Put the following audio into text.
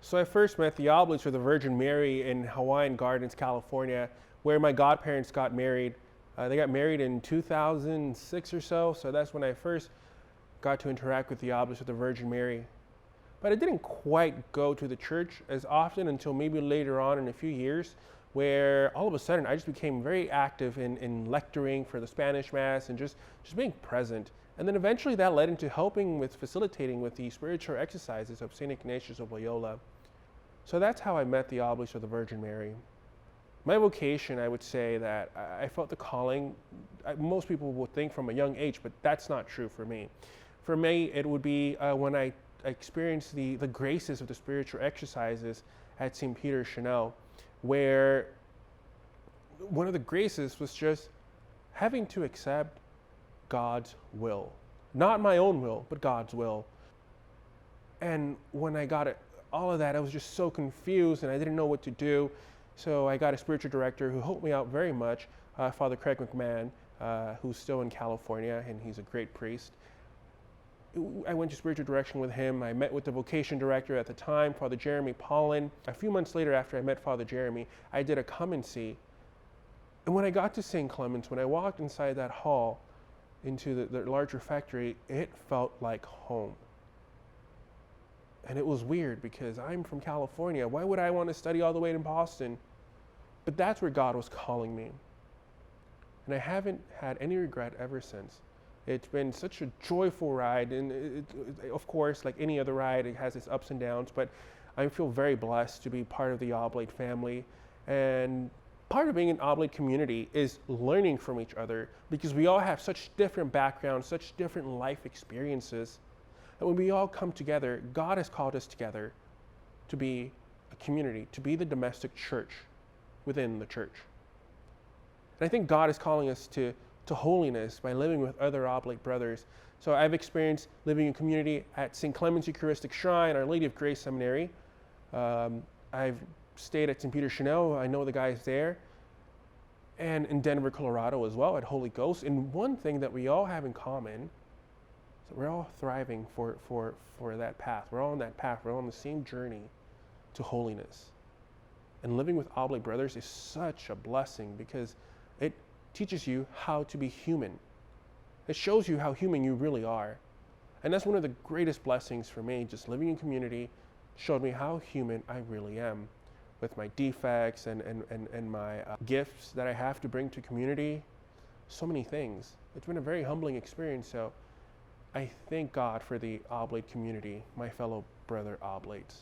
So I first met the Oblates or the Virgin Mary in Hawaiian Gardens, California, where my godparents got married. They got married in 2006 or so that's when I first got to interact with the Oblates or the Virgin Mary. But I didn't quite go to the church as often until maybe later on in a few years, where all of a sudden I just became very active in lecturing for the Spanish Mass and just being present. And then eventually that led into helping with facilitating with the spiritual exercises of St. Ignatius of Loyola. So that's how I met the Oblates of the Virgin Mary. My vocation, I would say that I felt the calling. Most people would think from a young age, but that's not true for me. For me, it would be when I experienced the graces of the spiritual exercises at St. Peter's Chanel, where one of the graces was just having to accept God's will. Not my own will, but God's will. And when I got all of that, I was just so confused and I didn't know what to do. So I got a spiritual director who helped me out very much, Father Craig McMahon, who's still in California, and he's a great priest. I went to spiritual direction with him. I met with the vocation director at the time, Father Jeremy Paulin. A few months later, after I met Father Jeremy, I did a come and see. And when I got to St. Clement's, when I walked inside that hall into the large refectory, it felt like home. And it was weird because I'm from California. Why would I want to study all the way in Boston? But that's where God was calling me. And I haven't had any regret ever since. It's been such a joyful ride. And of course, like any other ride, it has its ups and downs. But I feel very blessed to be part of the Oblate family. And part of being an Oblate community is learning from each other, because we all have such different backgrounds, such different life experiences. And when we all come together, God has called us together to be a community, to be the domestic church within the church. And I think God is calling us to holiness by living with other Oblate brothers. So I've experienced living in community at St. Clement's Eucharistic Shrine, Our Lady of Grace Seminary. I've stayed at St. Peter's Chanel. I know the guys there. And in Denver, Colorado as well, at Holy Ghost. And one thing that we all have in common, so we're all thriving for that path. We're all on that path. We're all on the same journey to holiness. And living with Oblate brothers is such a blessing because it teaches you how to be human. It shows you how human you really are. And that's one of the greatest blessings for me. Just living in community showed me how human I really am, with my defects and my gifts that I have to bring to community. So many things. It's been a very humbling experience. So I thank God for the Oblate community, my fellow brother Oblates.